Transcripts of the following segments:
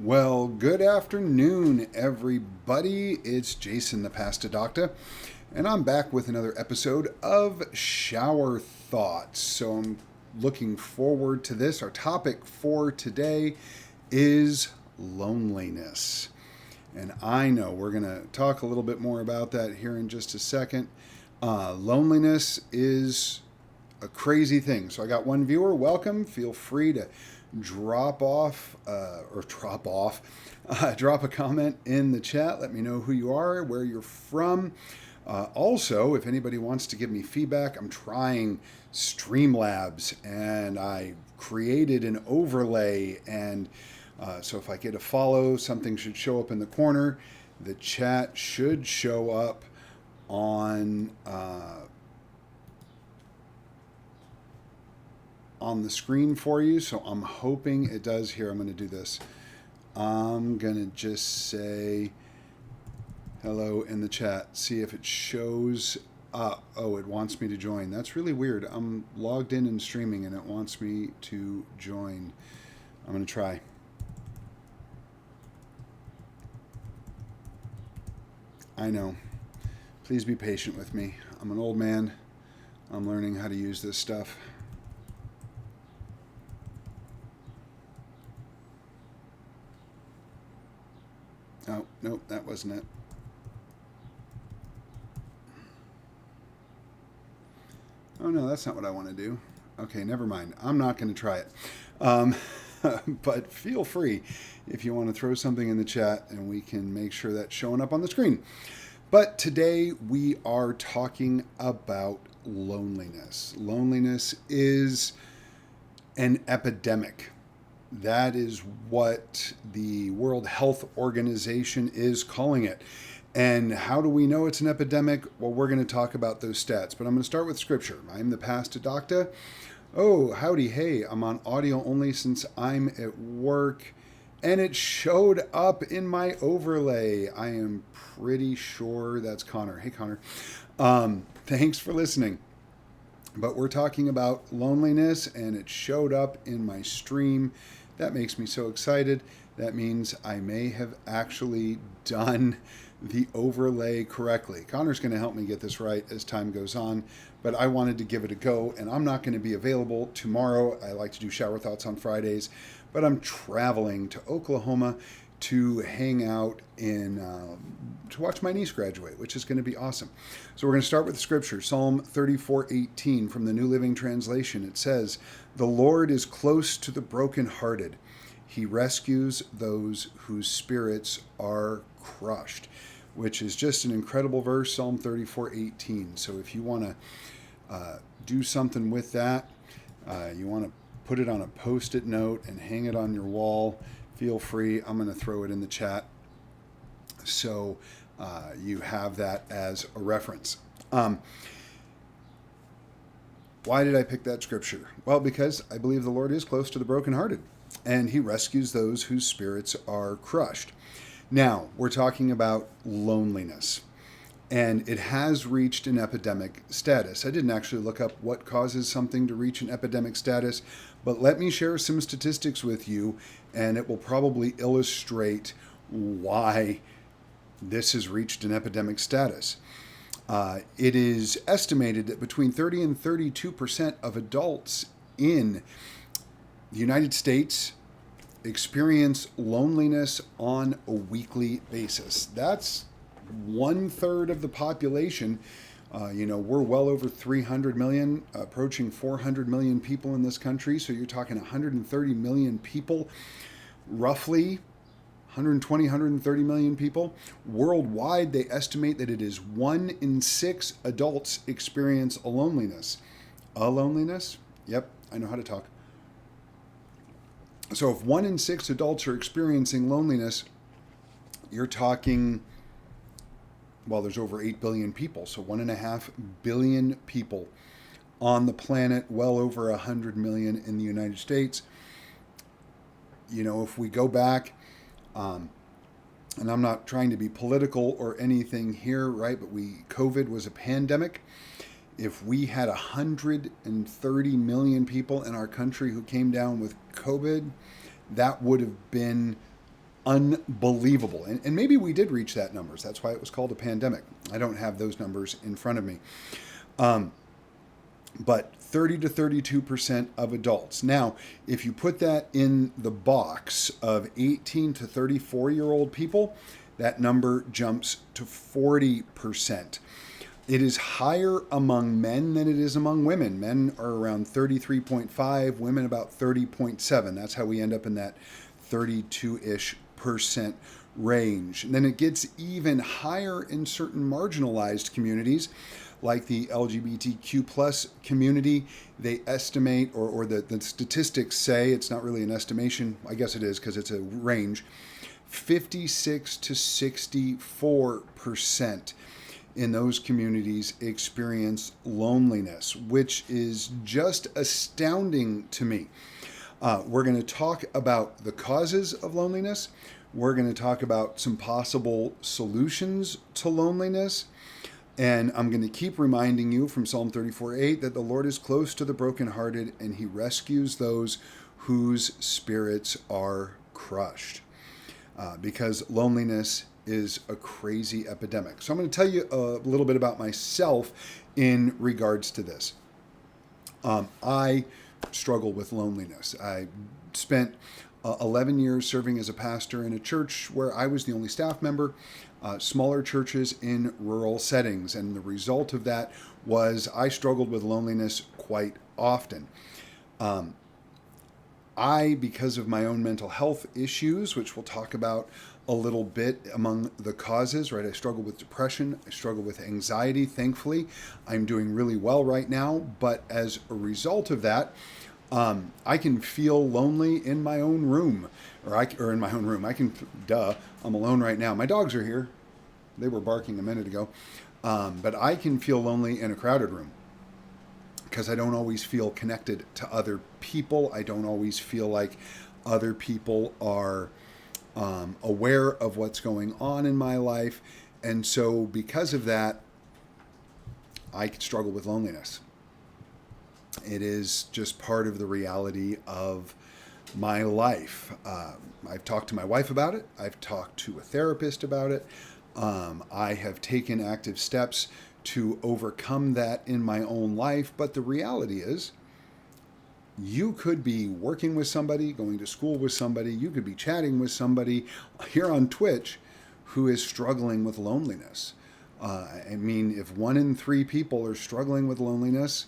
Well, good afternoon, everybody. It's Jason, the Pasta Doctor, and I'm back with another episode of Shower Thoughts. So I'm looking forward to this. Our topic for today is loneliness. And I know we're going to talk a little bit more about that here in just a second. Loneliness is a crazy thing. So I got one viewer. Welcome. Feel free to drop off or drop off, drop a comment in the chat. Let me know who you are, where you're from. Also, if anybody wants to give me feedback, I'm trying Streamlabs and I created an overlay. And so if I get a follow, something should show up in the corner. The chat should show up on the screen for you. So I'm hoping it does. Here, I'm going to do this. I'm going to just say hello in the chat. See if it shows up. Oh, it wants me to join. That's really weird. I'm logged in and streaming and it wants me to join. I'm going to try. I know. Please be patient with me. I'm an old man. I'm learning how to use this stuff. Oh, nope, that wasn't it. Oh, no, that's not what I want to do. Okay, never mind. I'm not going to try it. But feel free if you want to throw something in the chat and we can make sure that's showing up on the screen. But today we are talking about loneliness. Loneliness is an epidemic. That is what the World Health Organization is calling it. And how do we know it's an epidemic? Well, we're going to talk about those stats, but I'm going to start with scripture. I'm the Pastor Doctor. Oh, howdy, hey, I'm on audio only since I'm at work, and it showed up in my overlay. I am pretty sure that's Connor. Hey, Connor. Thanks for listening. But we're talking about loneliness, and it showed up in my stream. That makes me so excited. That means I may have actually done the overlay correctly. Connor's going to help me get this right as time goes on, but I wanted to give it a go, and I'm not going to be available tomorrow. I like to do shower thoughts on Fridays, but I'm traveling to Oklahoma to hang out to watch my niece graduate, which is going to be awesome. So we're going to start with the scripture, Psalm 34:18 from the New Living Translation. It says, "The Lord is close to the brokenhearted. He rescues those whose spirits are crushed," which is just an incredible verse, Psalm 34:18. So if you want to do something with that, you want to put it on a Post-it note and hang it on your wall, feel free. I'm going to throw it in the chat so you have that as a reference. Why did I pick that scripture? Well, because I believe the Lord is close to the brokenhearted, and he rescues those whose spirits are crushed. Now, we're talking about loneliness, and it has reached an epidemic status. I didn't actually look up what causes something to reach an epidemic status, but let me share some statistics with you, and it will probably illustrate why this has reached an epidemic status. It is estimated that between 30 and 32% of adults in the United States experience loneliness on a weekly basis. That's 1/3 of the population. We're well over 300 million, approaching 400 million people in this country. So you're talking 130 million people, roughly 120, 130 million people. Worldwide, they estimate that it is 1 in 6 adults experience a loneliness. A loneliness? Yep, I know how to talk. So if 1 in 6 adults are experiencing loneliness, you're talking, well, there's over 8 billion people. So 1.5 billion people on the planet, well over 100 million in the United States. If we go back, and I'm not trying to be political or anything here, right? But COVID was a pandemic. If we had 130 million people in our country who came down with COVID, that would have been unbelievable. And maybe we did reach that numbers. That's why it was called a pandemic. I don't have those numbers in front of me. But 30 to 32% of adults. Now, if you put that in the box of 18 to 34-year-old people, that number jumps to 40%. It is higher among men than it is among women. Men are around 33.5, women about 30.7. That's how we end up in that 32-ish% range. And then it gets even higher in certain marginalized communities, like the LGBTQ plus community. They estimate, or the statistics say, it's not really an estimation, I guess it is because it's a range, 56 to 64% in those communities experience loneliness, which is just astounding to me. We're going to talk about the causes of loneliness. We're going to talk about some possible solutions to loneliness. And I'm going to keep reminding you from Psalm 34:8 that the Lord is close to the brokenhearted and he rescues those whose spirits are crushed. Because loneliness is a crazy epidemic. So I'm going to tell you a little bit about myself in regards to this. I struggle with loneliness. I spent 11 years serving as a pastor in a church where I was the only staff member, smaller churches in rural settings. And the result of that was I struggled with loneliness quite often. Because of my own mental health issues, which we'll talk about a little bit among the causes, right? I struggle with depression. I struggle with anxiety. Thankfully, I'm doing really well right now. But as a result of that, I can feel lonely in my own room, or in my own room. I'm alone right now. My dogs are here. They were barking a minute ago. But I can feel lonely in a crowded room because I don't always feel connected to other people. I don't always feel like other people are aware of what's going on in my life. And so because of that, I struggle with loneliness. It is just part of the reality of my life. I've talked to my wife about it. I've talked to a therapist about it. I have taken active steps to overcome that in my own life. But the reality is, you could be working with somebody, going to school with somebody, you could be chatting with somebody here on Twitch who is struggling with loneliness. I mean, if 1 in 3 people are struggling with loneliness,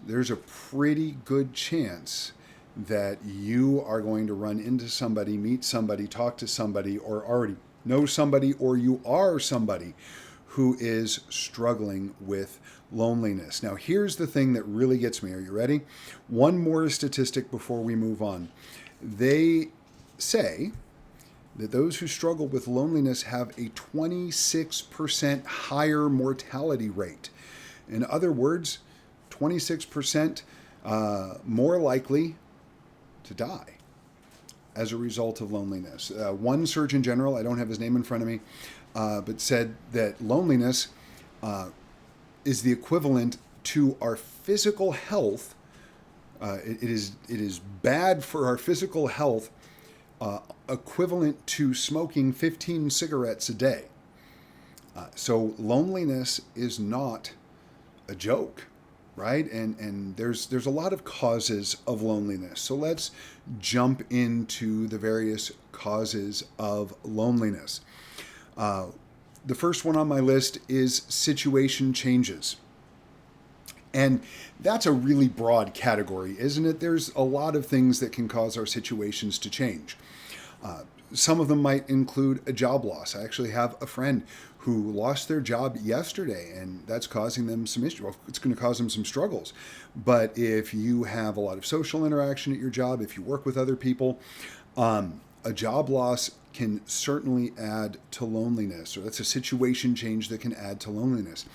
there's a pretty good chance that you are going to run into somebody, meet somebody, talk to somebody, or already know somebody, or you are somebody who is struggling with loneliness. Now, here's the thing that really gets me. Are you ready? One more statistic before we move on. They say that those who struggle with loneliness have a 26% higher mortality rate. In other words, 26% more likely to die as a result of loneliness. One Surgeon General, I don't have his name in front of me, but said that loneliness is the equivalent to our physical health. It is bad for our physical health, equivalent to smoking 15 cigarettes a day. So loneliness is not a joke, right? And there's a lot of causes of loneliness. So let's jump into the various causes of loneliness. The first one on my list is situation changes. And that's a really broad category, isn't it? There's a lot of things that can cause our situations to change. Some of them might include a job loss. I actually have a friend who lost their job yesterday, and that's causing them some issues. Well, it's going to cause them some struggles. But if you have a lot of social interaction at your job, if you work with other people, a job loss can certainly add to loneliness, or that's a situation change that can add to loneliness.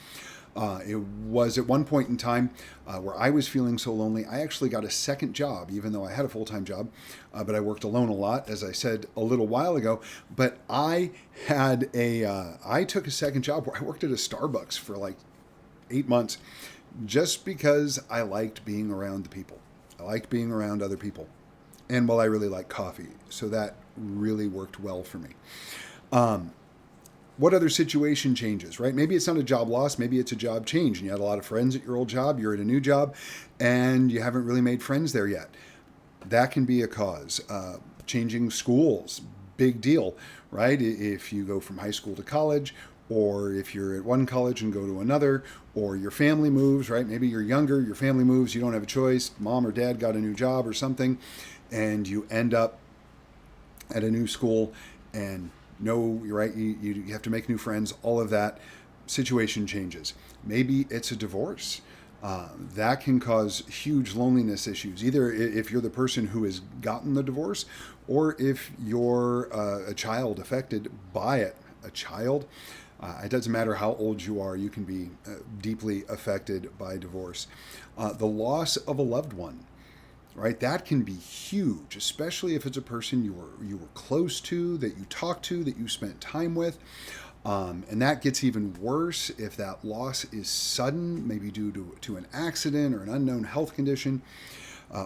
It was at one point in time where I was feeling so lonely, I actually got a second job, even though I had a full-time job, but I worked alone a lot, as I said a little while ago. But I took a second job where I worked at a Starbucks for like 8 months, just because I liked being around the people. I liked being around other people. And well, I really like coffee, so that really worked well for me. Um, what other situation changes, right? Maybe it's not a job loss, maybe it's a job change, and you had a lot of friends at your old job, you're at a new job, and you haven't really made friends there yet. That can be a cause. Changing schools, big deal, right? If you go from high school to college, or if you're at one college and go to another, or your family moves, right? Maybe you're younger, your family moves, you don't have a choice, mom or dad got a new job or something, and you end up at a new school, and no, you're right, you have to make new friends, all of that. Situation changes. Maybe it's a divorce. That can cause huge loneliness issues, either if you're the person who has gotten the divorce or if you're a child affected by it. A child, it doesn't matter how old you are, you can be deeply affected by divorce. The loss of a loved one, right? That can be huge, especially if it's a person you were close to, that you talked to, that you spent time with. And that gets even worse if that loss is sudden, maybe due to an accident or an unknown health condition.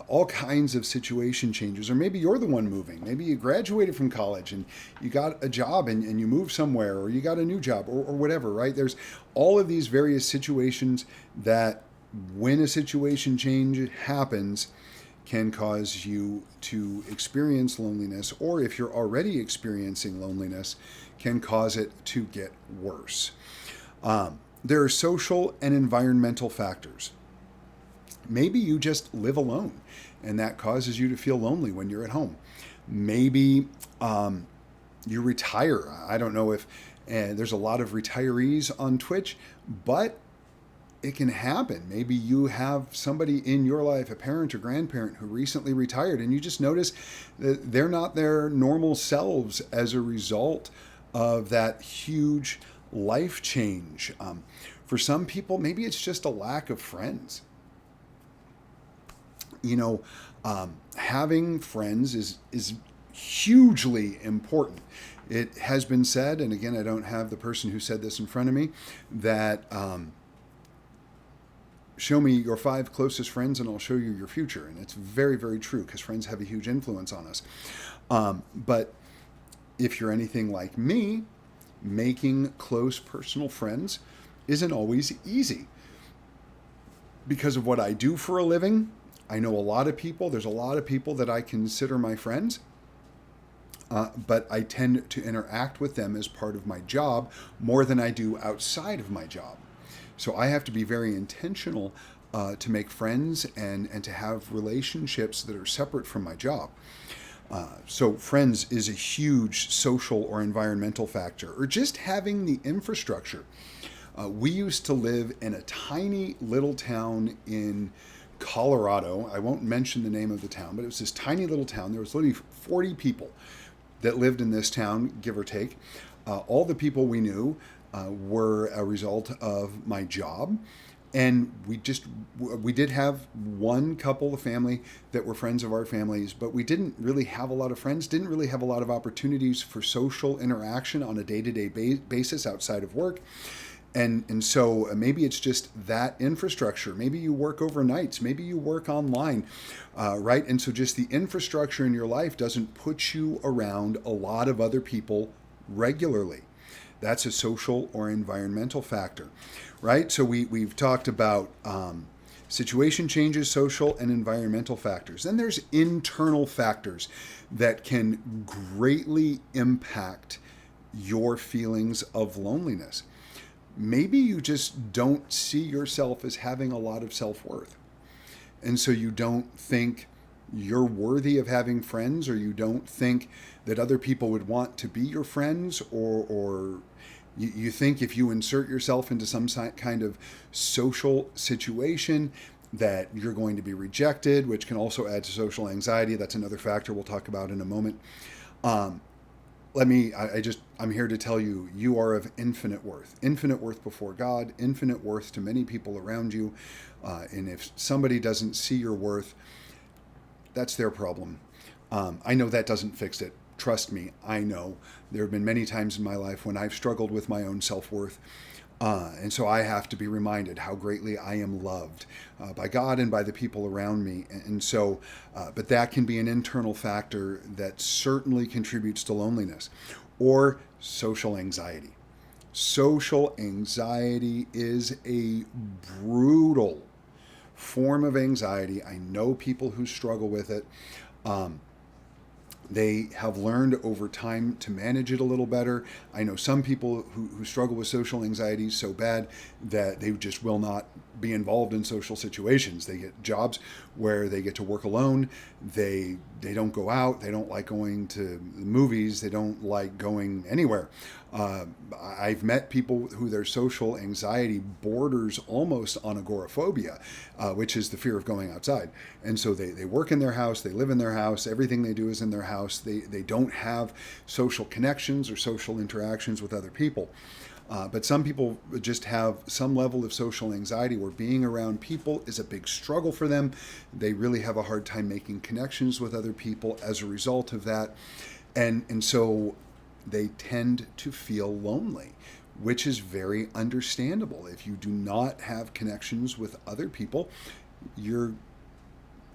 All kinds of situation changes. Or maybe you're the one moving. Maybe you graduated from college and you got a job and you moved somewhere, or you got a new job, or whatever, right? There's all of these various situations that, when a situation change happens, can cause you to experience loneliness, or if you're already experiencing loneliness, can cause it to get worse. There are social and environmental factors. Maybe you just live alone, and that causes you to feel lonely when you're at home. Maybe you retire. I don't know if there's a lot of retirees on Twitch, but it can happen. Maybe you have somebody in your life, a parent or grandparent, who recently retired, and you just notice that they're not their normal selves as a result of that huge life change. For some people, maybe it's just a lack of friends. Having friends is hugely important. It has been said, and again, I don't have the person who said this in front of me, that show me your 5 closest friends and I'll show you your future. And it's very, very true, because friends have a huge influence on us. But if you're anything like me, making close personal friends isn't always easy. Because of what I do for a living, I know a lot of people. There's a lot of people that I consider my friends. But I tend to interact with them as part of my job more than I do outside of my job. So I have to be very intentional to make friends and to have relationships that are separate from my job. So friends is a huge social or environmental factor, or just having the infrastructure. We used to live in a tiny little town in Colorado. I won't mention the name of the town, but it was this tiny little town. There was literally 40 people that lived in this town, give or take. All the people we knew were a result of my job. And we did have one couple of family that were friends of our families, but we didn't really have a lot of friends, didn't really have a lot of opportunities for social interaction on a day-to-day basis outside of work. And so maybe it's just that infrastructure. Maybe you work overnights. Maybe you work online, right? And so just the infrastructure in your life doesn't put you around a lot of other people regularly. That's a social or environmental factor, right? So we've talked about situation changes, social and environmental factors. Then there's internal factors that can greatly impact your feelings of loneliness. Maybe you just don't see yourself as having a lot of self-worth. And so you don't think you're worthy of having friends, or you don't think that other people would want to be your friends, or you think if you insert yourself into some kind of social situation that you're going to be rejected, which can also add to social anxiety. That's another factor we'll talk about in a moment. I'm here to tell you, you are of infinite worth before God, infinite worth to many people around you. And if somebody doesn't see your worth, that's their problem. I know that doesn't fix it. Trust me, I know. There have been many times in my life when I've struggled with my own self-worth. And so I have to be reminded how greatly I am loved by God and by the people around me. And so, but that can be an internal factor that certainly contributes to loneliness or social anxiety. Social anxiety is a brutal form of anxiety. I know people who struggle with it. Um, they have learned over time to manage it a little better. I know some people who struggle with social anxiety so bad that they just will not be involved in social situations. They get jobs where they get to work alone. They don't go out. They don't like going to the movies. They don't like going anywhere. I've met people who their social anxiety borders almost on agoraphobia, which is the fear of going outside. And so they work in their house, they live in their house, everything they do is in their house. They don't have social connections or social interactions with other people. But some people just have some level of social anxiety where being around people is a big struggle for them. They really have a hard time making connections with other people as a result of that. And so they tend to feel lonely, which is very understandable. If you do not have connections with other people, you're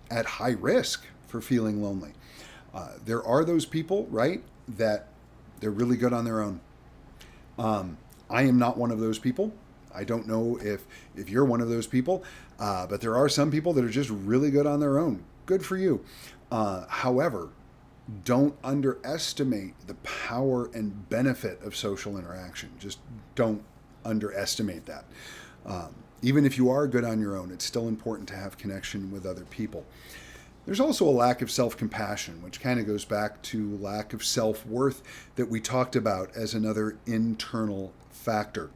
at high risk for feeling lonely. There are those people, right, that they're really good on their own. I am not one of those people. I don't know if you're one of those people, but there are some people that are just really good on their own. Good for you. However, don't underestimate the power and benefit of social interaction. Just don't underestimate that. Even if you are good on your own, it's still important to have connection with other people. There's also a lack of self-compassion, which kind of goes back to lack of self-worth that we talked about as another internal factor.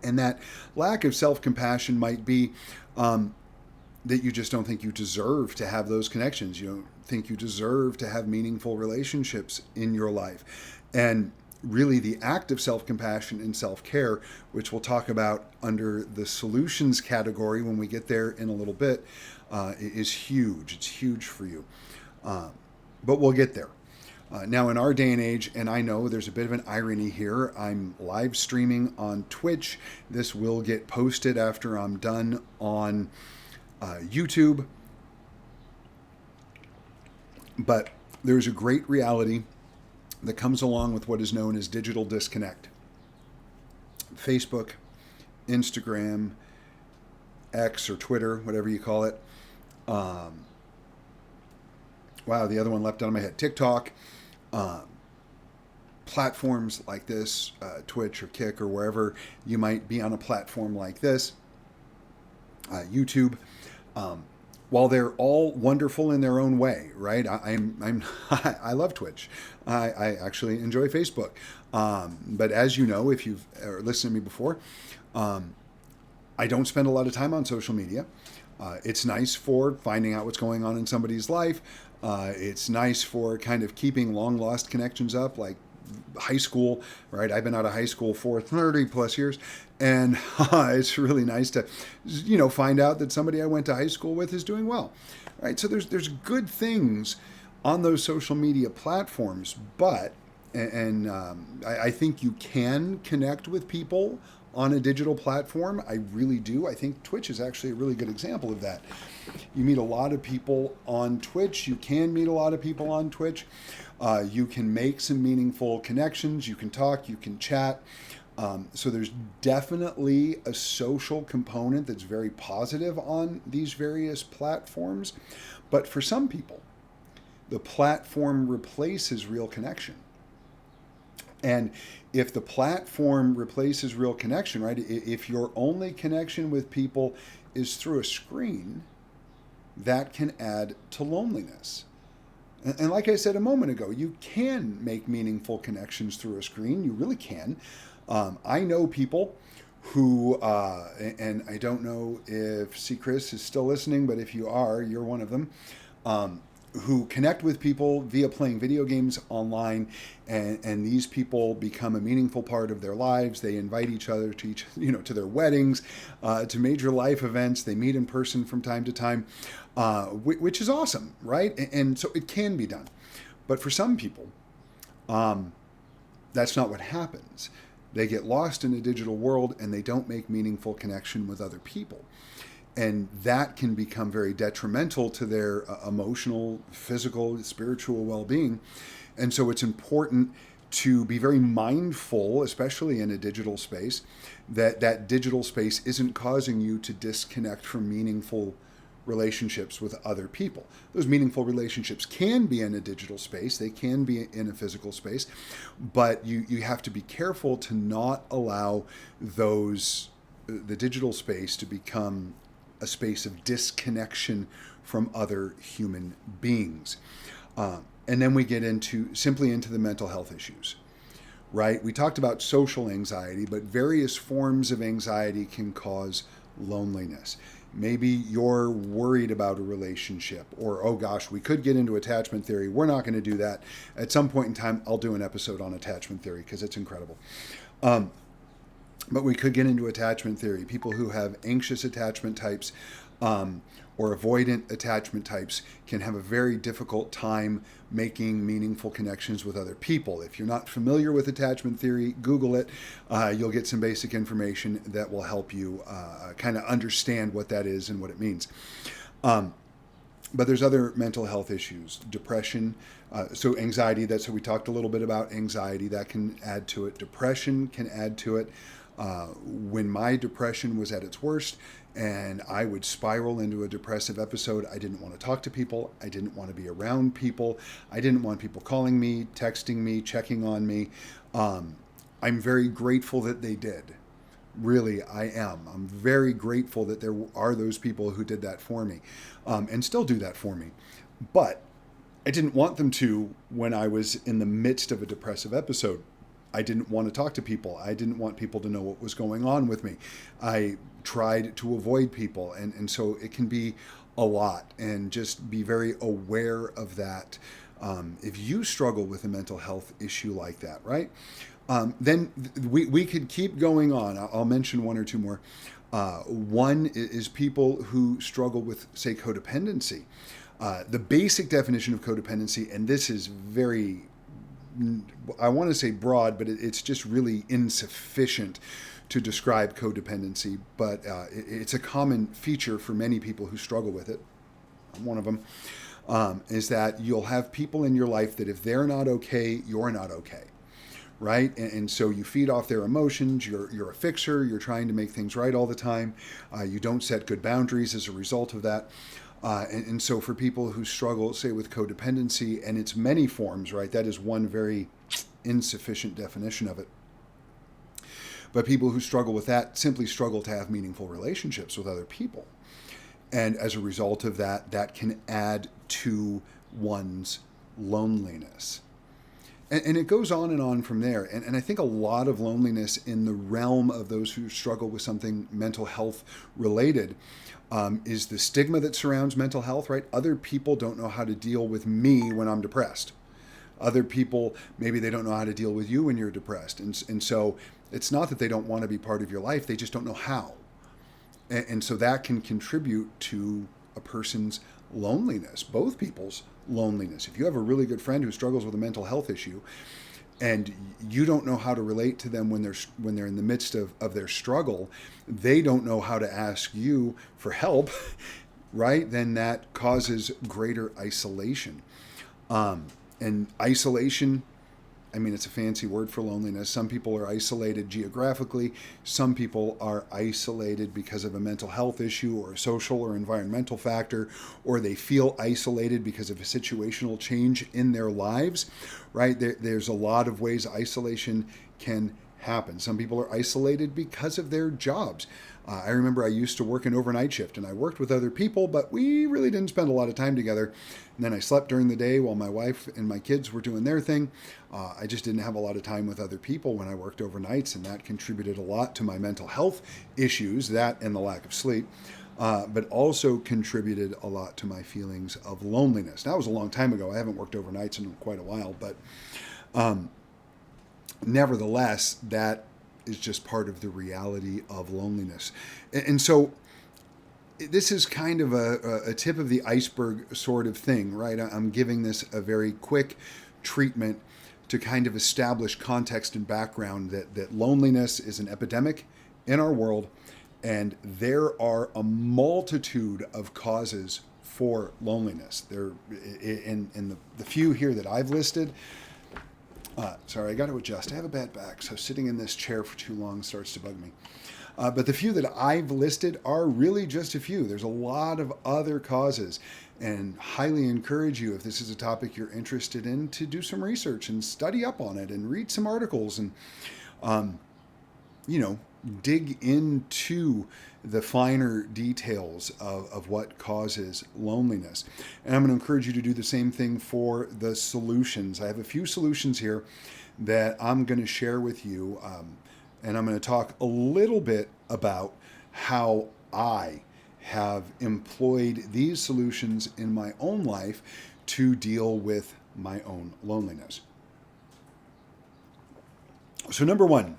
And that lack of self-compassion might be that you just don't think you deserve to have those connections. You don't think you deserve to have meaningful relationships in your life. And really the act of self-compassion and self-care, which we'll talk about under the solutions category when we get there in a little bit, is huge. It's huge for you. But we'll get there. Now, in our day and age, and I know there's a bit of an irony here, I'm live streaming on Twitch. This will get posted after I'm done on YouTube. But there's a great reality that comes along with what is known as digital disconnect. Facebook, Instagram, X or Twitter, whatever you call it. Wow, the other one leapt out of my head. TikTok. Platforms like this, Twitch or Kick or wherever you might be on a platform like this, YouTube. While they're all wonderful in their own way, right? I love Twitch. I actually enjoy Facebook. But as you know, if you've listened to me before, I don't spend a lot of time on social media. It's nice for finding out what's going on in somebody's life. It's nice for kind of keeping long lost connections up, like high school, right? I've been out of high school for 30 plus years, and it's really nice to, find out that somebody I went to high school with is doing well, right? So there's good things on those social media platforms, but I think you can connect with people on a digital platform. I really do. I think Twitch is actually a really good example of that. You meet a lot of people on Twitch. You can meet a lot of people on Twitch. You can make some meaningful connections. You can talk. You can chat. So there's definitely a social component that's very positive on these various platforms. But for some people, the platform replaces real connection. And if the platform replaces real connection, right, if your only connection with people is through a screen, that can add to loneliness. And like I said a moment ago, you can make meaningful connections through a screen. You really can. I know people who, and I don't know if Chris is still listening, but if you are, you're one of them, who connect with people via playing video games online, and these people become a meaningful part of their lives. They invite each other to to their weddings, to major life events. They meet in person from time to time, which is awesome, right? And so it can be done. But for some people, that's not what happens. They get lost in a digital world and they don't make meaningful connection with other people. And that can become very detrimental to their emotional, physical, spiritual well-being. And so it's important to be very mindful, especially in a digital space, that that digital space isn't causing you to disconnect from meaningful relationships with other people. Those meaningful relationships can be in a digital space, they can be in a physical space, but you have to be careful to not allow the digital space to become a space of disconnection from other human beings. And then we get simply into the mental health issues, right? We talked about social anxiety, but various forms of anxiety can cause loneliness. Maybe you're worried about a relationship, or, oh gosh, we could get into attachment theory. We're not going to do that. At some point in time, I'll do an episode on attachment theory because it's incredible. But we could get into attachment theory. People who have anxious attachment types or avoidant attachment types can have a very difficult time making meaningful connections with other people. If you're not familiar with attachment theory, Google it. You'll get some basic information that will help you kind of understand what that is and what it means. But there's other mental health issues, depression, so anxiety, so we talked a little bit about anxiety, that can add to it. Depression can add to it. When my depression was at its worst and I would spiral into a depressive episode, I didn't want to talk to people. I didn't want to be around people. I didn't want people calling me, texting me, checking on me. I'm very grateful that they did. Really, I am. I'm very grateful that there are those people who did that for me and still do that for me. But I didn't want them to when I was in the midst of a depressive episode. I didn't want to talk to people. I didn't want people to know what was going on with me. I tried to avoid people. And so it can be a lot, and just be very aware of that. If you struggle with a mental health issue like that, right? Then we could keep going on. I'll mention one or two more. One is people who struggle with, say, codependency. The basic definition of codependency, and this is very, I want to say broad, but it's just really insufficient to describe codependency. But it's a common feature for many people who struggle with it. I'm one of them. Is that you'll have people in your life that if they're not okay, you're not okay. Right? And so you feed off their emotions, you're a fixer, you're trying to make things right all the time, you don't set good boundaries as a result of that. And so for people who struggle, say, with codependency, and its many forms, right, that is one very insufficient definition of it. But people who struggle with that simply struggle to have meaningful relationships with other people. And as a result of that, that can add to one's loneliness. And it goes on from there. And I think a lot of loneliness in the realm of those who struggle with something mental health related is the stigma that surrounds mental health, right? Other people don't know how to deal with me when I'm depressed. Other people, maybe they don't know how to deal with you when you're depressed. And so it's not that they don't want to be part of your life, they just don't know how. And so that can contribute to a person's loneliness, both people's loneliness. If you have a really good friend who struggles with a mental health issue and you don't know how to relate to them when they're in the midst of their struggle, they don't know how to ask you for help, right? Then that causes greater isolation. And isolation, I mean, it's a fancy word for loneliness. Some people are isolated geographically. Some people are isolated because of a mental health issue or a social or environmental factor, or they feel isolated because of a situational change in their lives, right? There's a lot of ways isolation can happen. Some people are isolated because of their jobs. I remember I used to work an overnight shift, and I worked with other people, but we really didn't spend a lot of time together. And then I slept during the day while my wife and my kids were doing their thing. I just didn't have a lot of time with other people when I worked overnights, and that contributed a lot to my mental health issues, that and the lack of sleep, but also contributed a lot to my feelings of loneliness. Now, it was a long time ago. I haven't worked overnights in quite a while, but nevertheless, that is just part of the reality of loneliness. And so this is kind of a tip of the iceberg sort of thing, right? I'm giving this a very quick treatment to kind of establish context and background that loneliness is an epidemic in our world, and there are a multitude of causes for loneliness. There, in the few here that I've listed, sorry, I got to adjust. I have a bad back, so sitting in this chair for too long starts to bug me. But the few that I've listed are really just a few. There's a lot of other causes, and highly encourage you, if this is a topic you're interested in, to do some research and study up on it and read some articles and, dig into the finer details of what causes loneliness. And I'm going to encourage you to do the same thing for the solutions. I have a few solutions here that I'm going to share with you, and I'm going to talk a little bit about how I have employed these solutions in my own life to deal with my own loneliness. So number one,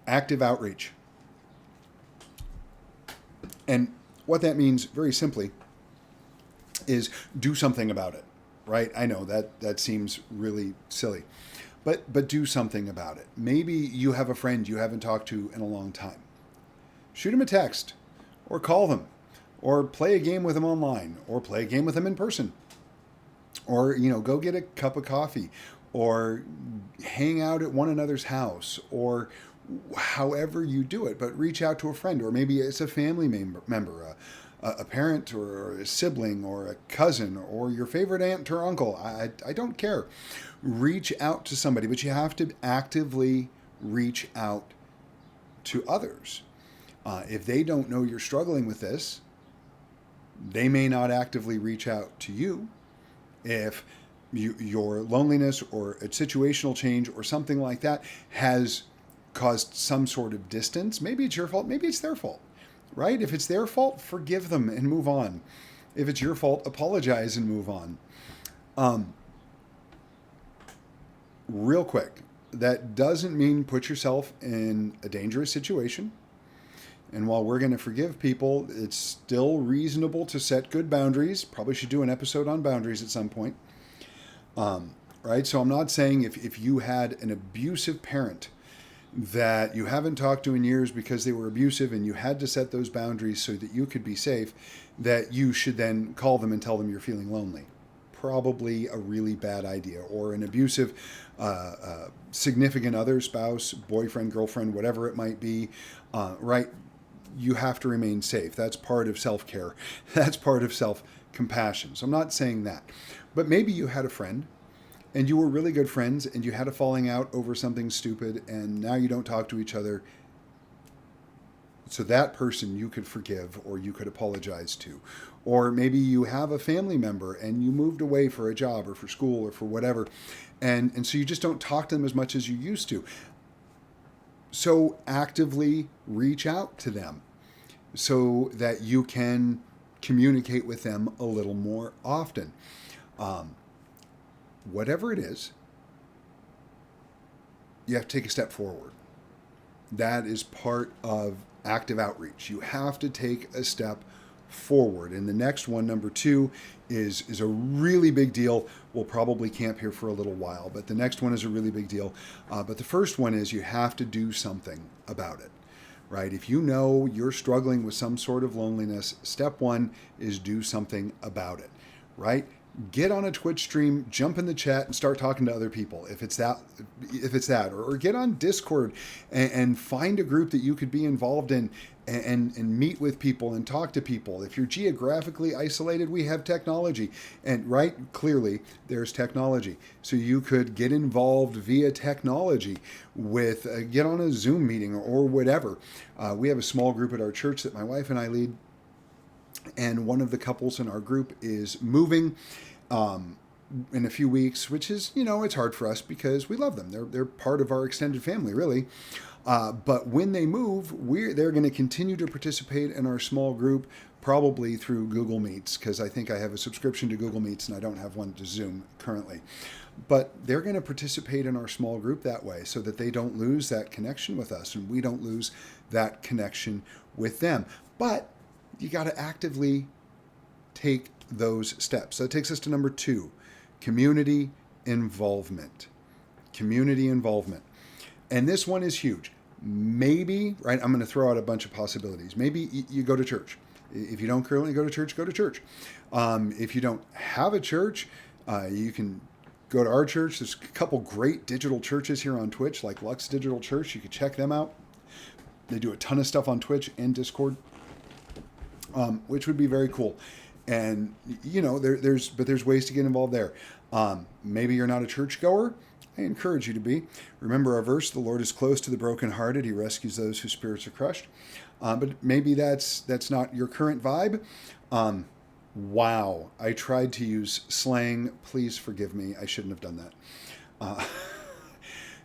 active outreach. And what that means, very simply, is do something about it, right? I know that seems really silly, but do something about it. Maybe you have a friend you haven't talked to in a long time. Shoot them a text, or call them, or play a game with them online, or play a game with them in person, or go get a cup of coffee, or hang out at one another's house, or however you do it, but reach out to a friend, or maybe it's a family member, a parent or a sibling or a cousin or your favorite aunt or uncle. I don't care. Reach out to somebody, but you have to actively reach out to others. If they don't know you're struggling with this, they may not actively reach out to you. If your loneliness or a situational change or something like that has caused some sort of distance, maybe it's your fault, maybe it's their fault, right? If it's their fault, forgive them and move on. If it's your fault, apologize and move on. Real quick, that doesn't mean put yourself in a dangerous situation. And while we're going to forgive people, it's still reasonable to set good boundaries. Probably should do an episode on boundaries at some point. Right? So I'm not saying if you had an abusive parent that you haven't talked to in years because they were abusive and you had to set those boundaries so that you could be safe, that you should then call them and tell them you're feeling lonely. Probably a really bad idea. Or an abusive significant other, spouse, boyfriend, girlfriend, whatever it might be, right? You have to remain safe. That's part of self-care. That's part of self-compassion. So I'm not saying that. But maybe you had a friend and you were really good friends and you had a falling out over something stupid and now you don't talk to each other. So that person you could forgive or you could apologize to. Or maybe you have a family member and you moved away for a job or for school or for whatever. And so you just don't talk to them as much as you used to. So actively reach out to them so that you can communicate with them a little more often. Whatever it is, you have to take a step forward. That is part of active outreach. You have to take a step forward. And the next one, number 2, is a really big deal. We'll probably camp here for a little while, but the next one is a really big deal. But the first one is you have to do something about it, right? If you know you're struggling with some sort of loneliness, step 1 is do something about it, right? Get on a Twitch stream, jump in the chat, and start talking to other people. If it's that, or get on Discord and find a group that you could be involved in and meet with people and talk to people. If you're geographically isolated, we have technology, and right, clearly there's technology, so you could get involved via technology with get on a Zoom meeting or whatever. We have a small group at our church that my wife and I lead. And one of the couples in our group is moving in a few weeks, which is, it's hard for us because we love them. They're part of our extended family, really. But when they move, they're going to continue to participate in our small group, probably through Google Meets, because I think I have a subscription to Google Meets and I don't have one to Zoom currently. But they're going to participate in our small group that way so that they don't lose that connection with us and we don't lose that connection with them. But you got to actively take those steps. So that takes us to number 2, community involvement. community involvement. And this one is huge. Maybe, right, I'm going to throw out a bunch of possibilities. Maybe you go to church. If you don't currently go to church, go to church. If you don't have a church, you can go to our church. There's a couple great digital churches here on Twitch, like Lux Digital Church. You can check them out. They do a ton of stuff on Twitch and Discord, which would be very cool. And there's ways to get involved there. Maybe you're not a churchgoer. I encourage you to be. Remember our verse: "The Lord is close to the brokenhearted; He rescues those whose spirits are crushed." But maybe that's not your current vibe. Wow, I tried to use slang. Please forgive me. I shouldn't have done that.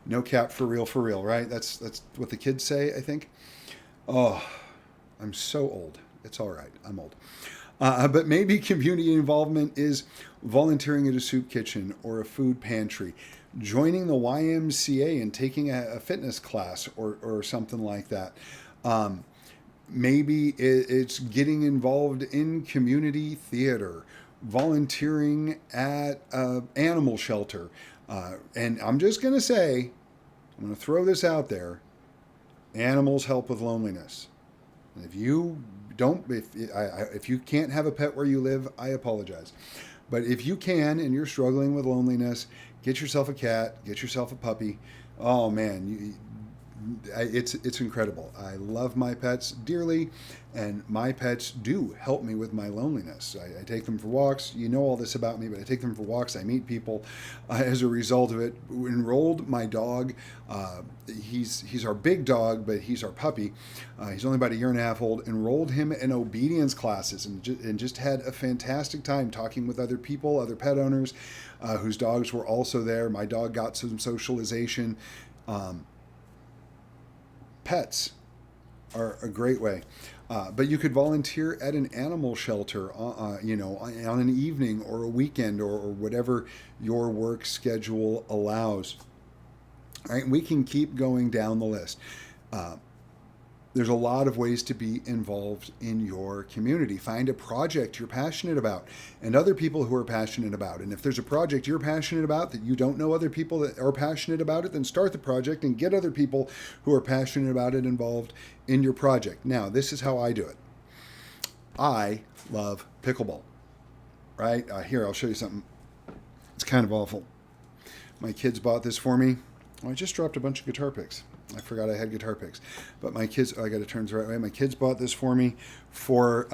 No cap, for real, right? That's what the kids say, I think. Oh, I'm so old. It's all right. I'm old. But maybe community involvement is volunteering at a soup kitchen or a food pantry, joining the YMCA and taking a fitness class or something like that. Maybe it's getting involved in community theater, volunteering at an animal shelter. And I'm just going to say, I'm going to throw this out there. Animals help with loneliness. And if you can't have a pet where you live, I apologize. But if you can and you're struggling with loneliness, get yourself a cat, get yourself a puppy. Oh man, it's incredible. I love my pets dearly, and my pets do help me with my loneliness. I take them for walks. You know all this about me, but I take them for walks. I meet people as a result of it. Enrolled my dog. He's our big dog, but he's our puppy. He's only about a year and a half old. Enrolled him in obedience classes and just had a fantastic time talking with other people, other pet owners whose dogs were also there. My dog got some socialization. Pets are a great way. But you could volunteer at an animal shelter, on an evening or a weekend or whatever your work schedule allows. All right, we can keep going down the list. There's a lot of ways to be involved in your community. Find a project you're passionate about and other people who are passionate about. And if there's a project you're passionate about that you don't know other people that are passionate about it, then start the project and get other people who are passionate about it involved in your project. Now, this is how I do it. I love pickleball, right? Here, I'll show you something. It's kind of awful. My kids bought this for me. Oh, I just dropped a bunch of guitar picks. I forgot I had guitar picks. But my kids, I got to turn the right way. My kids bought this for me for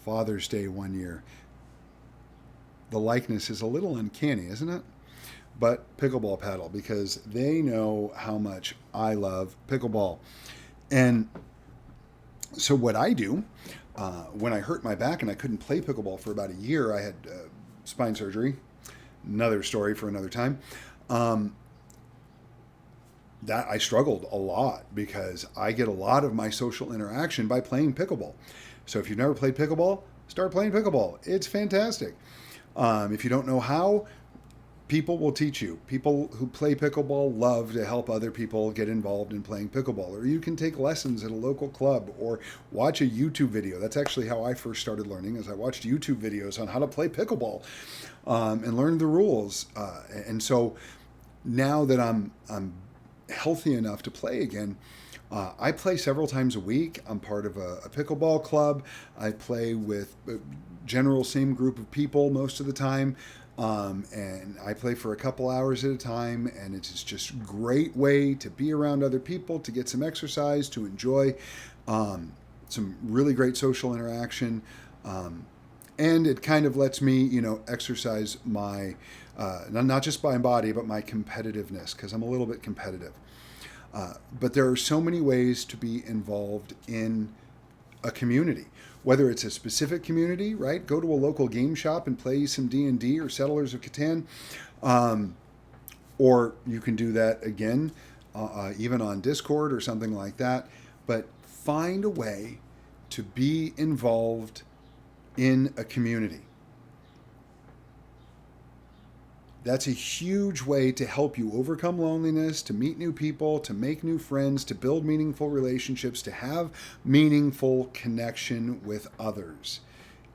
Father's Day one year. The likeness is a little uncanny, isn't it? But pickleball paddle, because they know how much I love pickleball. And so what I do, when I hurt my back and I couldn't play pickleball for about a year, I had spine surgery. Another story for another time. That I struggled a lot because I get a lot of my social interaction by playing pickleball. So if you've never played pickleball, start playing pickleball. It's fantastic. If you don't know how, people will teach you. People who play pickleball love to help other people get involved in playing pickleball. Or you can take lessons at a local club or watch a YouTube video. That's actually how I first started learning, is I watched YouTube videos on how to play pickleball and learned the rules. And so now that I'm healthy enough to play again, I play several times a week. I'm part of a pickleball club. I play with general same group of people most of the time. And I play for a couple hours at a time, and it's just a great way to be around other people, to get some exercise, to enjoy some really great social interaction. And it kind of lets me, exercise my, not just my body, but my competitiveness, because I'm a little bit competitive. But there are so many ways to be involved in a community, whether it's a specific community, right? Go to a local game shop and play some D&D or Settlers of Catan. Or you can do that again, even on Discord or something like that. But find a way to be involved in a community. That's a huge way to help you overcome loneliness, to meet new people, to make new friends, to build meaningful relationships, to have meaningful connection with others.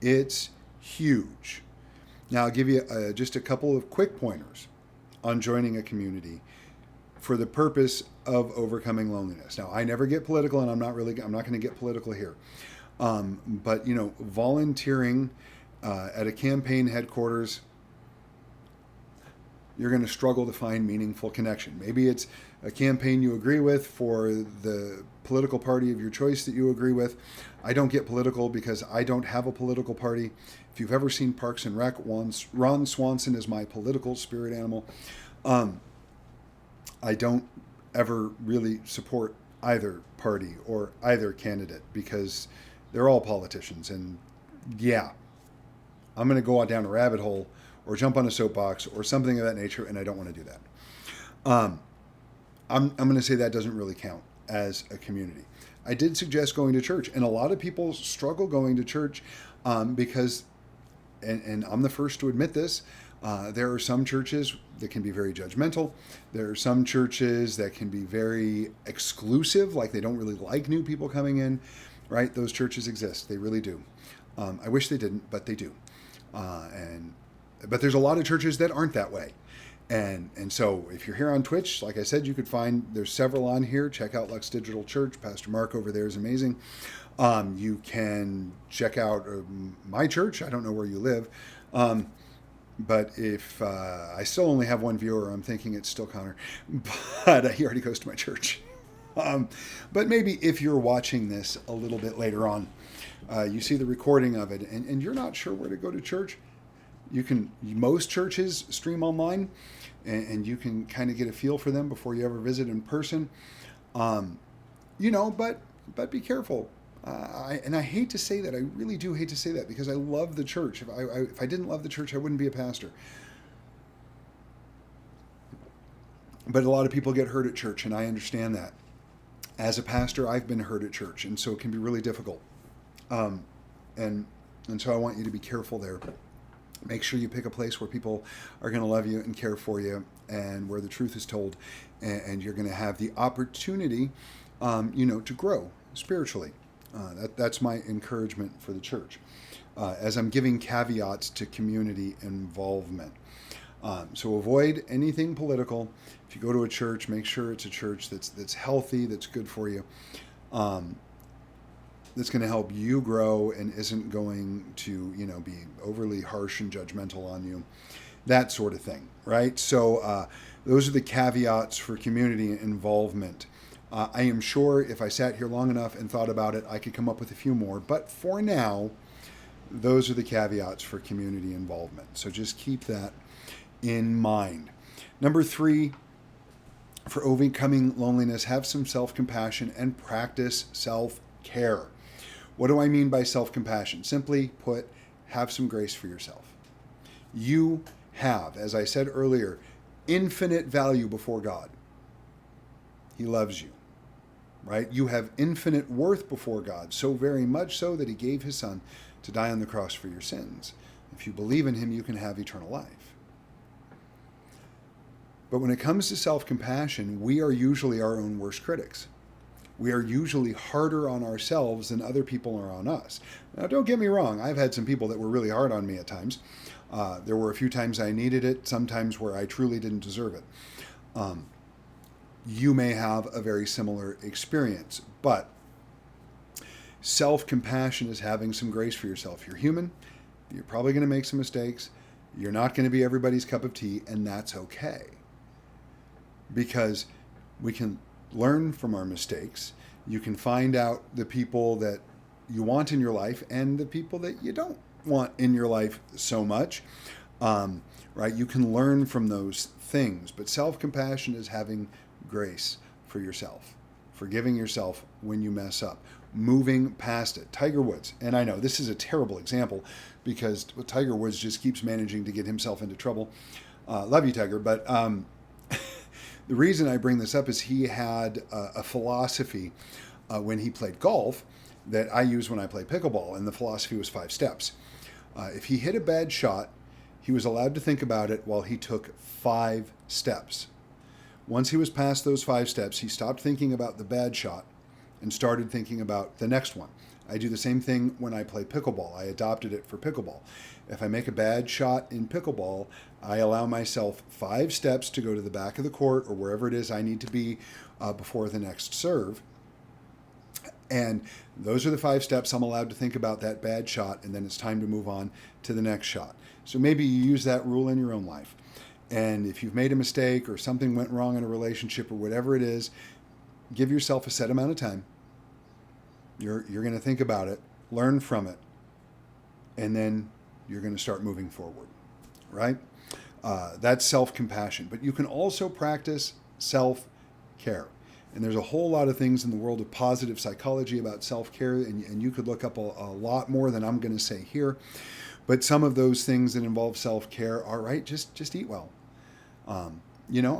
It's huge. Now, I'll give you just a couple of quick pointers. on joining a community for the purpose of overcoming loneliness. Now, I never get political, and I'm not going to get political here. But volunteering at a campaign headquarters, you're going to struggle to find meaningful connection. Maybe it's a campaign you agree with for the political party of your choice that you agree with. I don't get political because I don't have a political party. If you've ever seen Parks and Rec, Ron Swanson is my political spirit animal. I don't ever really support either party or either candidate because they're all politicians. And yeah, I'm going to go down a rabbit hole or jump on a soapbox or something of that nature, and I don't want to do that. I'm going to say that doesn't really count as a community. I did suggest going to church, and a lot of people struggle going to church because, and I'm the first to admit this, there are some churches that can be very judgmental. There are some churches that can be very exclusive, like they don't really like new people coming in, right? Those churches exist. They really do. I wish they didn't, but they do. But there's a lot of churches that aren't that way. And so if you're here on Twitch, like I said, you could find, there's several on here. Check out Lux Digital Church. Pastor Mark over there is amazing. You can check out my church. I don't know where you live. But if I still only have one viewer, I'm thinking it's still Connor. But he already goes to my church. But maybe if you're watching this a little bit later on, you see the recording of it, and you're not sure where to go to church, most churches stream online, and you can kind of get a feel for them before you ever visit in person. But be careful. And I hate to say that. I really do hate to say that because I love the church. If I didn't love the church, I wouldn't be a pastor. But a lot of people get hurt at church, and I understand that. As a pastor, I've been hurt at church, and so it can be really difficult. And so I want you to be careful there. Make sure you pick a place where people are going to love you and care for you, and where the truth is told, and you're going to have the opportunity, to grow spiritually. That's my encouragement for the church, as I'm giving caveats to community involvement. So avoid anything political. If you go to a church, make sure it's a church that's healthy, that's good for you, that's going to help you grow and isn't going to, be overly harsh and judgmental on you, that sort of thing, right? So those are the caveats for community involvement. I am sure if I sat here long enough and thought about it, I could come up with a few more. But for now, those are the caveats for community involvement. So just keep that in mind. Number 3, for overcoming loneliness, have some self-compassion and practice self-care. What do I mean by self-compassion? Simply put, have some grace for yourself. You have, as I said earlier, infinite value before God. He loves you, right? You have infinite worth before God, so very much so that he gave his son to die on the cross for your sins. If you believe in him, you can have eternal life. But when it comes to self-compassion, we are usually our own worst critics. We are usually harder on ourselves than other people are on us. Now, don't get me wrong. I've had some people that were really hard on me at times. There were a few times I needed it, sometimes where I truly didn't deserve it. You may have a very similar experience, but self-compassion is having some grace for yourself. You're human. You're probably going to make some mistakes. You're not going to be everybody's cup of tea, and that's okay. Because we can learn from our mistakes. You can find out the people that you want in your life and the people that you don't want in your life so much, right? You can learn from those things, but self-compassion is having grace for yourself, forgiving yourself when you mess up, moving past it. Tiger Woods, and I know this is a terrible example because Tiger Woods just keeps managing to get himself into trouble. Love you, Tiger, but the reason I bring this up is he had a philosophy when he played golf that I use when I play pickleball, and the philosophy was 5 steps. If he hit a bad shot, he was allowed to think about it while he took 5 steps. Once he was past those 5 steps, he stopped thinking about the bad shot and started thinking about the next one. I do the same thing when I play pickleball. I adopted it for pickleball. If I make a bad shot in pickleball, I allow myself 5 steps to go to the back of the court or wherever it is I need to be before the next serve. And those are the 5 steps I'm allowed to think about that bad shot, and then it's time to move on to the next shot. So maybe you use that rule in your own life. And if you've made a mistake or something went wrong in a relationship or whatever it is, give yourself a set amount of time. You're going to think about it, learn from it, and then you're going to start moving forward, right? That's self-compassion. But you can also practice self-care. And there's a whole lot of things in the world of positive psychology about self-care, and you could look up a lot more than I'm going to say here. But some of those things that involve self-care are, right, just eat well. I'm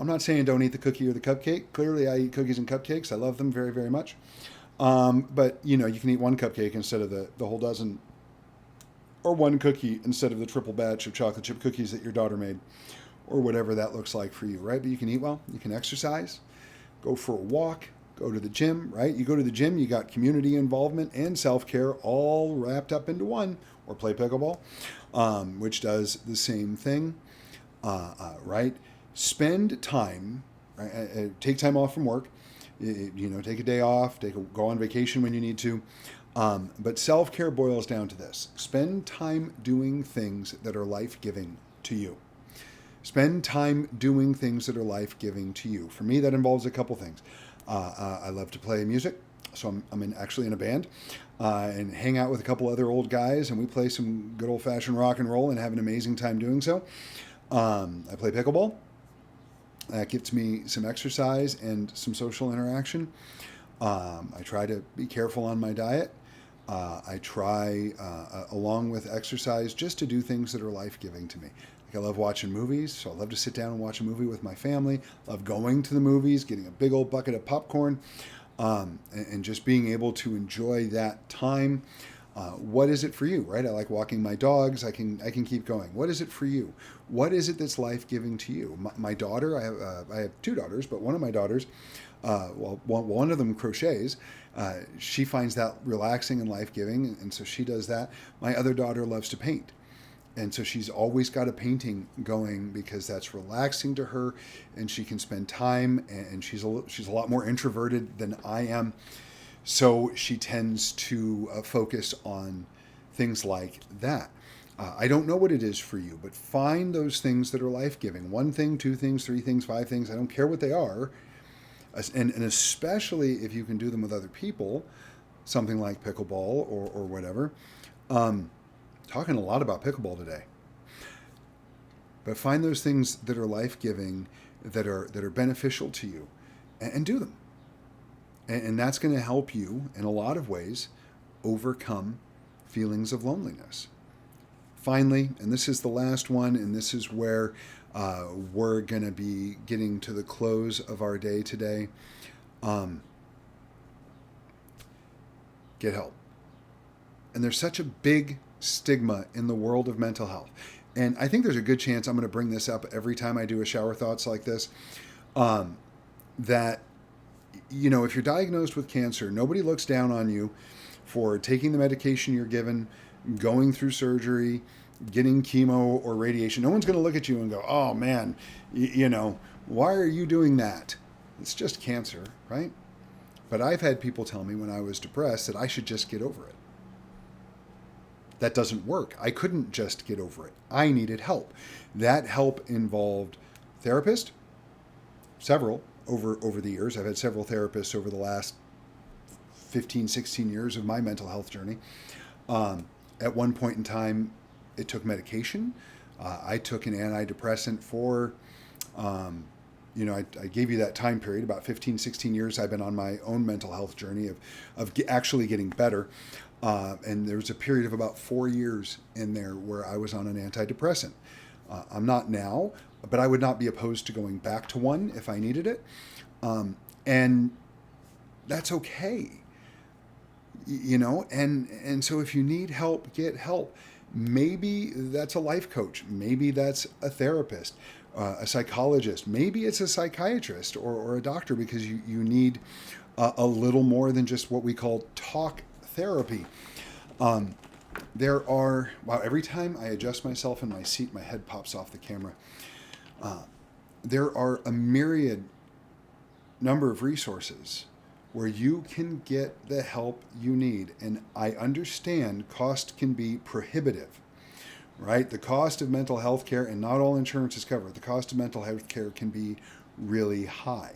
not saying don't eat the cookie or the cupcake. Clearly, I eat cookies and cupcakes. I love them very, very much. But, you can eat one cupcake instead of the whole dozen, or one cookie instead of the triple batch of chocolate chip cookies that your daughter made, or whatever that looks like for you, right? But you can eat well. You can exercise. Go for a walk, go to the gym, right? You go to the gym, you got community involvement and self-care all wrapped up into one, or play pickleball, which does the same thing, right? Spend time, right? Take time off from work, take a day off, go on vacation when you need to. But self-care boils down to this. Spend time doing things that are life-giving to you. Spend time doing things that are life-giving to you. For me, that involves a couple things. I love to play music, so I'm actually in a band, and hang out with a couple other old guys, and we play some good old-fashioned rock and roll and have an amazing time doing so. I play pickleball. That gets me some exercise and some social interaction. I try to be careful on my diet. I try, along with exercise, just to do things that are life-giving to me. I love watching movies, so I love to sit down and watch a movie with my family. Love going to the movies, getting a big old bucket of popcorn, and just being able to enjoy that time. What is it for you, right? I like walking my dogs. I can keep going. What is it for you? What is it that's life-giving to you? My daughter, I have 2 daughters, but one of my daughters, one of them crochets. She finds that relaxing and life-giving, and so she does that. My other daughter loves to paint. And so she's always got a painting going because that's relaxing to her, and she can spend time, and she's a lot more introverted than I am. So she tends to focus on things like that. I don't know what it is for you, but find those things that are life-giving. 1 thing, 2 things, 3 things, 5 things. I don't care what they are. And especially if you can do them with other people, something like pickleball or whatever. Talking a lot about pickleball today. But find those things that are life-giving, that are beneficial to you, and do them. And that's going to help you in a lot of ways overcome feelings of loneliness. Finally, and this is the last one, and this is where we're going to be getting to the close of our day today. Get help. And there's such a big stigma in the world of mental health. And I think there's a good chance I'm going to bring this up every time I do a shower thoughts like this, that, if you're diagnosed with cancer, nobody looks down on you for taking the medication you're given, going through surgery, getting chemo or radiation. No one's going to look at you and go, oh man, why are you doing that? It's just cancer, right? But I've had people tell me when I was depressed that I should just get over it. That doesn't work. I couldn't just get over it. I needed help. That help involved therapist, several over the years. I've had several therapists over the last 15, 16 years of my mental health journey. At one point in time, it took medication. I took an antidepressant for, I gave you that time period, about 15, 16 years. I've been on my own mental health journey of actually getting better. And there was a period of about 4 years in there where I was on an antidepressant. I'm not now, but I would not be opposed to going back to one if I needed it. And that's okay. And so if you need help, get help. Maybe that's a life coach. Maybe that's a therapist, a psychologist. Maybe it's a psychiatrist or a doctor, because you need a little more than just what we call talk therapy. wow, every time I adjust myself in my seat, my head pops off the camera. There are a myriad number of resources where you can get the help you need. And I understand cost can be prohibitive, right? The cost of mental health care, and not all insurance is covered, the cost of mental health care can be really high.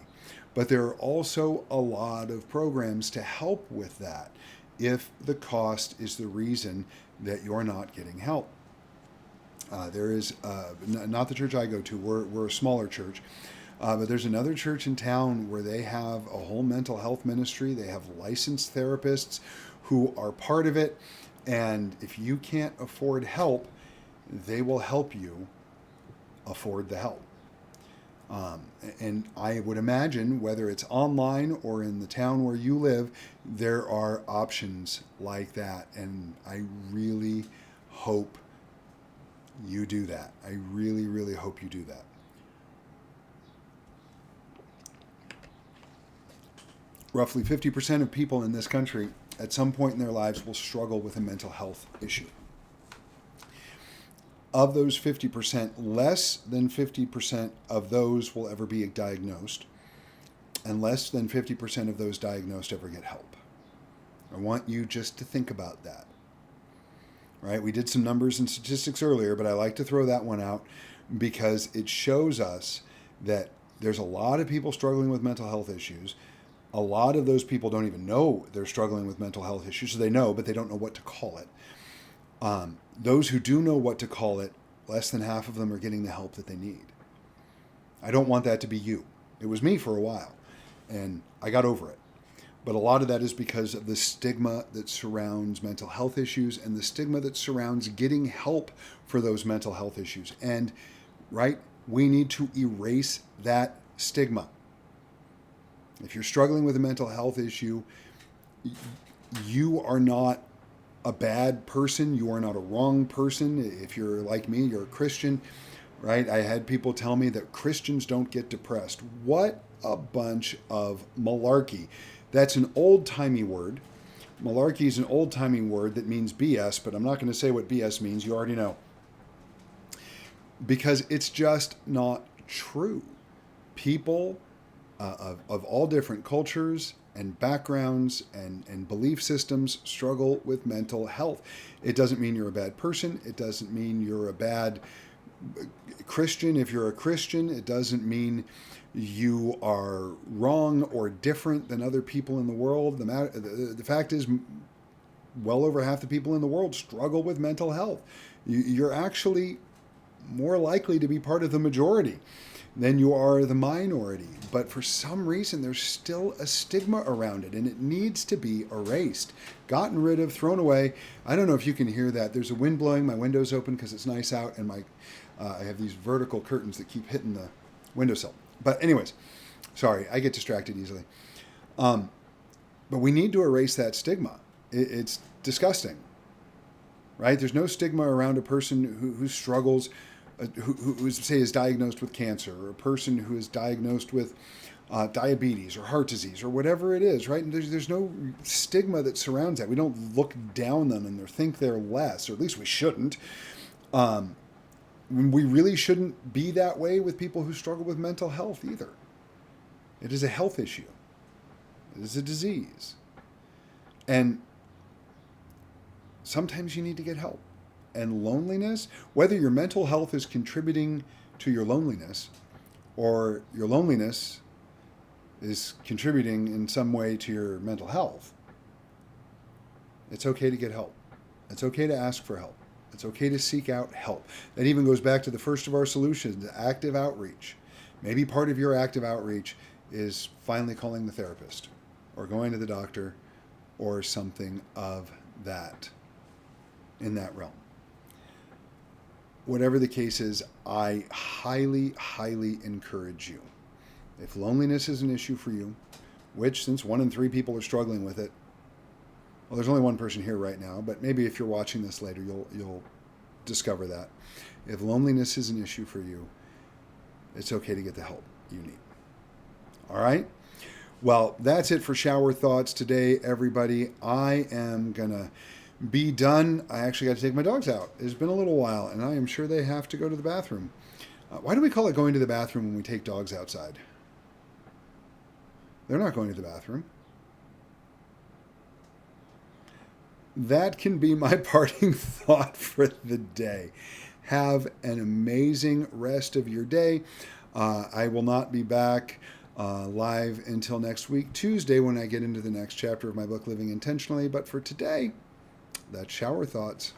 But there are also a lot of programs to help with that if the cost is the reason that you're not getting help. There is not the church I go to. We're a smaller church, but there's another church in town where they have a whole mental health ministry. They have licensed therapists who are part of it, and if you can't afford help, they will help you afford the help. And I would imagine, whether it's online or in the town where you live, there are options like that. And I really hope you do that. I really, really hope you do that. Roughly 50% of people in this country at some point in their lives will struggle with a mental health issue. Of those 50%, less than 50% of those will ever be diagnosed, and less than 50% of those diagnosed ever get help. I want you just to think about that. Right? We did some numbers and statistics earlier, but I like to throw that one out because it shows us that there's a lot of people struggling with mental health issues. A lot of those people don't even know they're struggling with mental health issues. So they know, but they don't know what to call it. Those who do know what to call it, less than half of them are getting the help that they need. I don't want that to be you. It was me for a while, and I got over it. But a lot of that is because of the stigma that surrounds mental health issues and the stigma that surrounds getting help for those mental health issues. And, right, we need to erase that stigma. If you're struggling with a mental health issue, you are not a bad person. You are not a wrong person. If you're like me, you're a Christian, right? I had people tell me that Christians don't get depressed. What a bunch of malarkey. That's an old-timey word. Malarkey is an old-timey word that means BS, but I'm not going to say what BS means. You already know. Because it's just not true. People of all different cultures and backgrounds and belief systems struggle with mental health. It doesn't mean you're a bad person. It doesn't mean you're a bad Christian. If you're a Christian, it doesn't mean you are wrong or different than other people in the world. The fact is, well over half the people in the world struggle with mental health. You're actually more likely to be part of the majority than you are the minority. But for some reason, there's still a stigma around it, and it needs to be erased, gotten rid of, thrown away. I don't know if you can hear that. There's a wind blowing. My window's open because it's nice out, and I have these vertical curtains that keep hitting the windowsill. But anyways, sorry, I get distracted easily. But we need to erase that stigma. It's disgusting, right? There's no stigma around a person who struggles, who say is diagnosed with cancer, or a person who is diagnosed with diabetes or heart disease or whatever it is, right? And there's no stigma that surrounds that. We don't look down on them or think they're less, or at least we shouldn't. We really shouldn't be that way with people who struggle with mental health either. It is a health issue. It is a disease. And sometimes you need to get help. And loneliness, whether your mental health is contributing to your loneliness or your loneliness is contributing in some way to your mental health, it's okay to get help. It's okay to ask for help. It's okay to seek out help. That even goes back to the first of our solutions, active outreach. Maybe part of your active outreach is finally calling the therapist or going to the doctor or something of that, in that realm. Whatever the case is, I highly, highly encourage you. If loneliness is an issue for you, which since 1 in 3 people are struggling with it, well, there's only one person here right now, but maybe if you're watching this later, you'll discover that. If loneliness is an issue for you, it's okay to get the help you need. All right? Well, that's it for Shower Thoughts today, everybody. I am going to be done. I actually got to take my dogs out. It's been a little while, and I am sure they have to go to the bathroom. Why do we call it going to the bathroom when we take dogs outside? They're not going to the bathroom. That can be my parting thought for the day. Have an amazing rest of your day. I will not be back live until next week, Tuesday, when I get into the next chapter of my book, Living Intentionally. But for today, that's Shower Thoughts.